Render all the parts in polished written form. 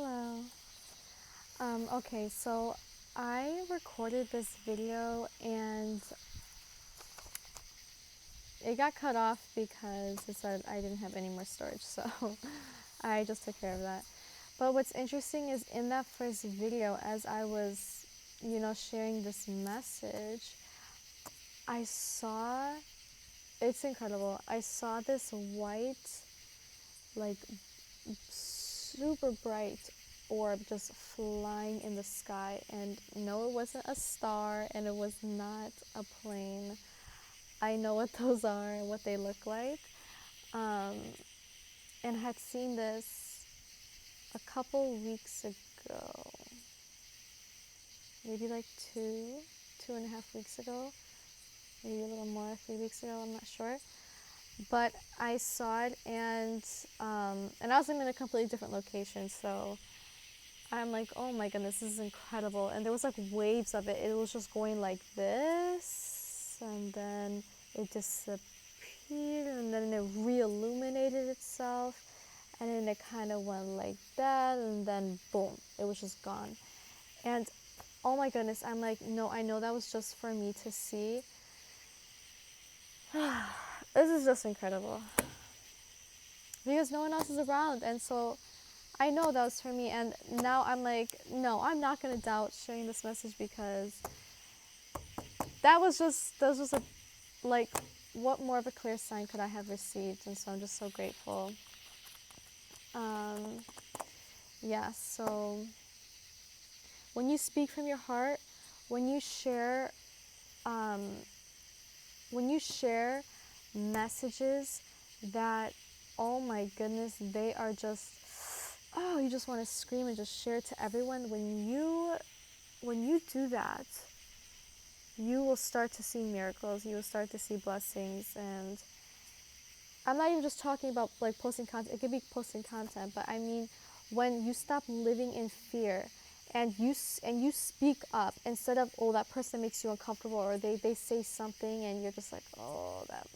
Hello. Okay, so I recorded this video and it got cut off because it said I didn't have any more storage, so I just took care of that. But what's interesting is in that first video, as I was, sharing this message, I saw, it's incredible. I saw this white, like super bright orb just flying in the sky, and no, it wasn't a star and it was not a plane. I know what those are and what they look like, um, and had seen this a couple weeks ago, maybe like 2.5 weeks ago, maybe a little more, 3 weeks ago, I'm not sure. But I saw it, and I was in a completely different location, so I'm like, oh my goodness, this is incredible. And there was like waves of it. It was just going like this, and then it disappeared, and then it re-illuminated itself, and then it kind of went like that, and then boom, it was just gone. And oh my goodness, I'm like, no, I know that was just for me to see. This is just incredible. Because no one else is around, and so I know that was for me, and now I'm like, no, I'm not gonna doubt sharing this message, because that was just a, like, what more of a clear sign could I have received? And so I'm just so grateful. Um, yeah, so when you speak from your heart, when you share, um, when you share messages that, oh my goodness, they are just, oh, you just want to scream and just share it to everyone. When you do that, you will start to see miracles. You will start to see blessings. And I'm not even just talking about like posting content. It could be posting content, but I mean, when you stop living in fear, and you speak up, instead of, oh, that person makes you uncomfortable, or they say something and you're just like, oh, that,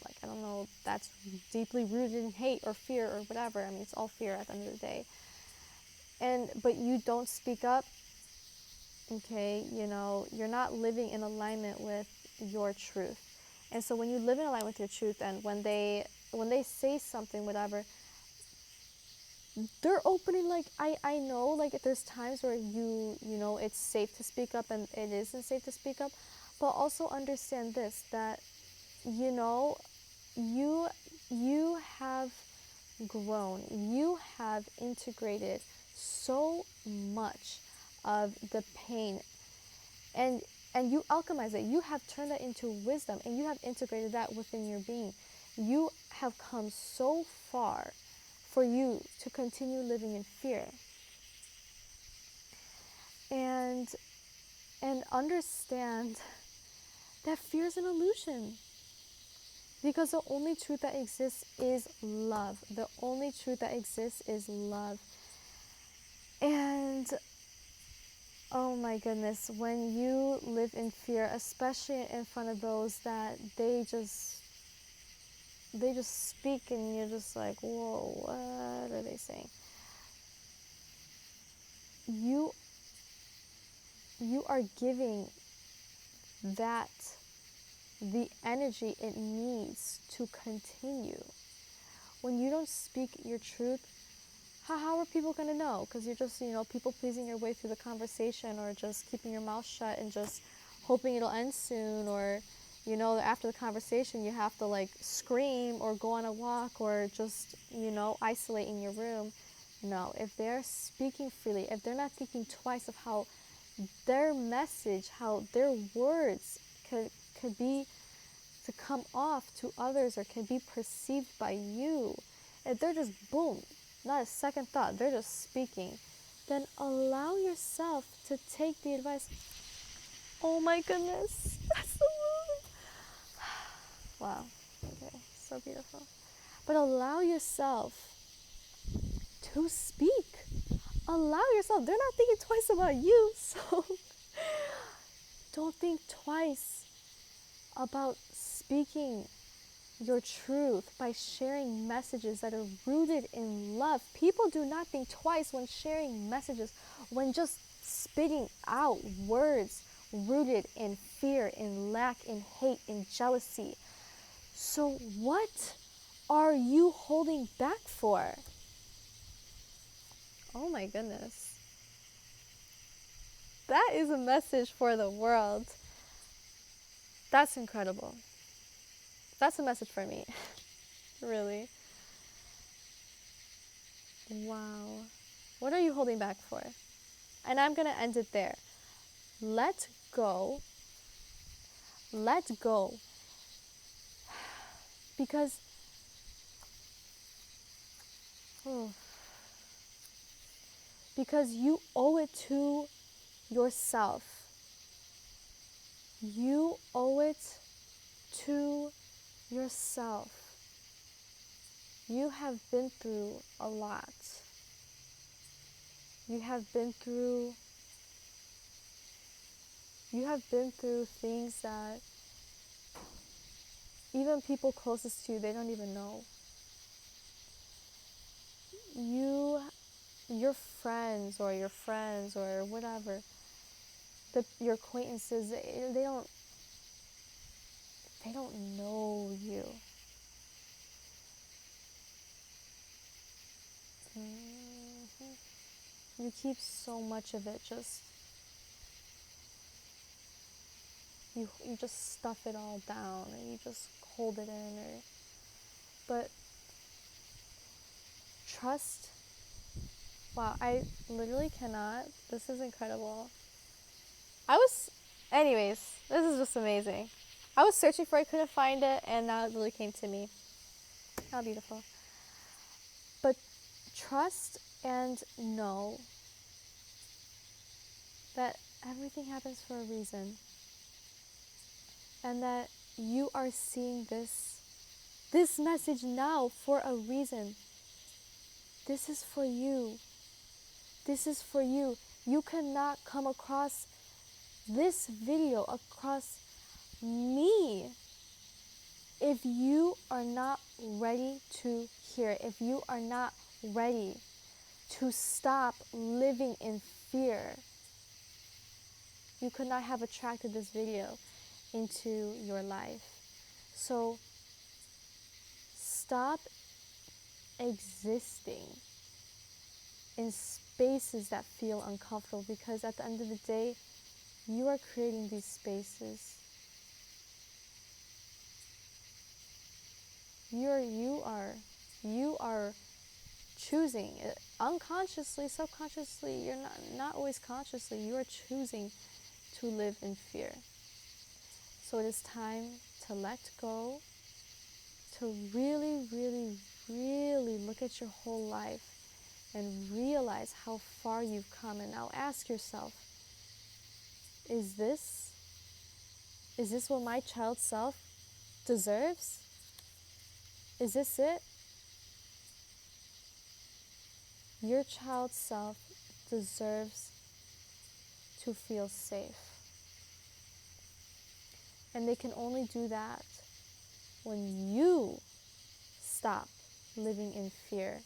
like, I don't know, that's deeply rooted in hate or fear or whatever. I mean, it's all fear at the end of the day. But you don't speak up, okay, you're not living in alignment with your truth. And so when you live in alignment with your truth, and when they say something, whatever, they're opening, like, I know, like, there's times where it's safe to speak up and it isn't safe to speak up, but also understand this, that you know you you have grown, you have integrated so much of the pain, and you alchemize it. You have turned that into wisdom, and you have integrated that within your being. You have come so far for you to continue living in fear, and understand that fear is an illusion, because the only truth that exists is love. The only truth that exists is love. And oh my goodness, when you live in fear, especially in front of those that they just speak, and you're just like, whoa, what are they saying? You are giving that the energy it needs to continue. When you don't speak your truth, how are people going to know? Because you're just, people pleasing your way through the conversation, or just keeping your mouth shut and just hoping it'll end soon, or, after the conversation you have to like scream or go on a walk, or just, isolate in your room. No, if they're speaking freely, if they're not thinking twice of how their message, how their words could be to come off to others, or can be perceived by you, if they're just boom, not a second thought, they're just speaking, then allow yourself to take the advice. Oh my goodness, that's the word. Wow, okay, so beautiful. But allow yourself to speak. Allow yourself. They're not thinking twice about you, so don't think twice about speaking your truth by sharing messages that are rooted in love. People do not think twice when sharing messages, when just spitting out words rooted in fear, in lack, in hate, in jealousy. So what are you holding back for? Oh my goodness. That is a message for the world. That's incredible. That's a message for me. Really. Wow. What are you holding back for? And I'm going to end it there. Let go. Let go. Because because you owe it to yourself. You owe it to yourself. You have been through a lot. You have been through things that even people closest to you, they don't even know. Your friends or whatever, your acquaintances, they don't know you. You keep so much of it, you just stuff it all down and you just hold it in. But trust. Wow, I literally cannot. This is incredible. Anyways, this is just amazing. I was searching for it, couldn't find it, and now it really came to me. How beautiful. But trust and know that everything happens for a reason. And that you are seeing this message now for a reason. This is for you. This is for you. You cannot come across this video, across me, if you are not ready to hear it, if you are not ready to stop living in fear. You could not have attracted this video into your life. So stop existing in spaces that feel uncomfortable, because at the end of the day, you are creating these spaces. You are choosing unconsciously, subconsciously. You're not always consciously. You are choosing to live in fear. So it is time to let go, to really, really, really look at your whole life and realize how far you've come. And now ask yourself, is this what my child self deserves? Is this it? Your child self deserves to feel safe. And they can only do that when you stop living in fear.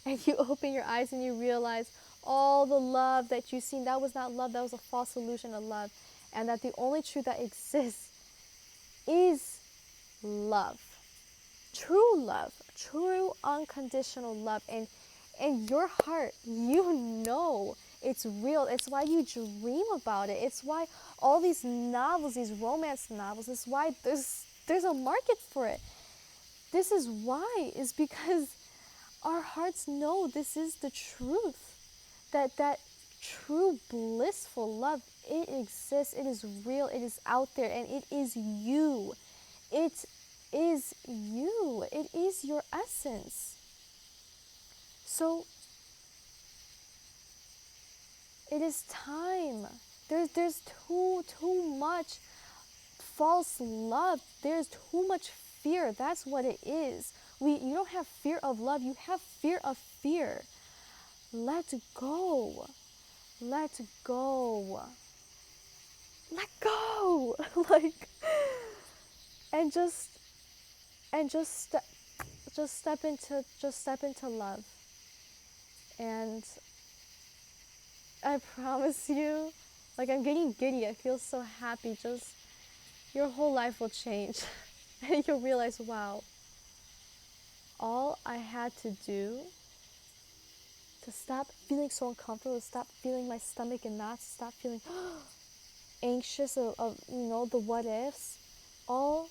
And you open your eyes and you realize all the love that you've seen, that was not love, that was a false illusion of love. And that the only truth that exists is love. True love, true unconditional love. And in your heart, you know it's real. It's why you dream about it. It's why all these novels, these romance novels, it's why there's a market for it. This is why, is because our hearts know this is the truth. That true blissful love, it exists, it is real, it is out there, and it is you. It is you. It is your essence. So it is time. There's too much false love. There's too much fear. That's what it is. You don't have fear of love. You have fear of fear. Let go. Let go. Let go. And just and just step into love. And I promise you, like, I'm getting giddy. I feel so happy. Just your whole life will change. And you'll realize, wow, all I had to do to stop feeling so uncomfortable, to stop feeling my stomach in knots, to stop feeling anxious of the what ifs, all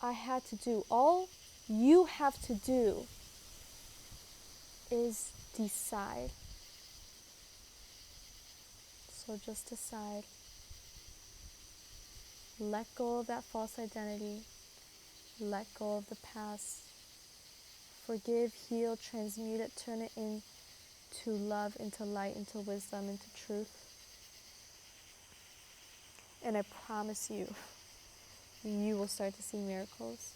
I had to do, all you have to do is decide. So just decide. Let go of that false identity. Let go of the past. Forgive, heal, transmute it, turn it into love, into light, into wisdom, into truth. And I promise you, you will start to see miracles.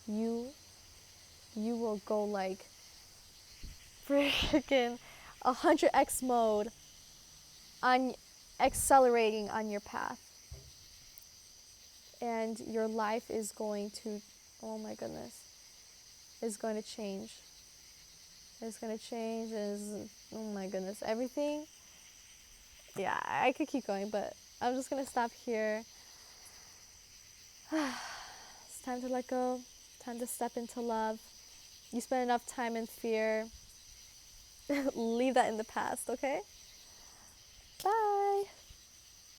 You will go like freaking 100x mode on accelerating on your path. And your life is going to, oh my goodness, is going to change. It's going to change. Oh my goodness, everything. Yeah, I could keep going, but I'm just going to stop here. It's time to let go. Time to step into love. You spend enough time in fear. Leave that in the past, okay? Bye.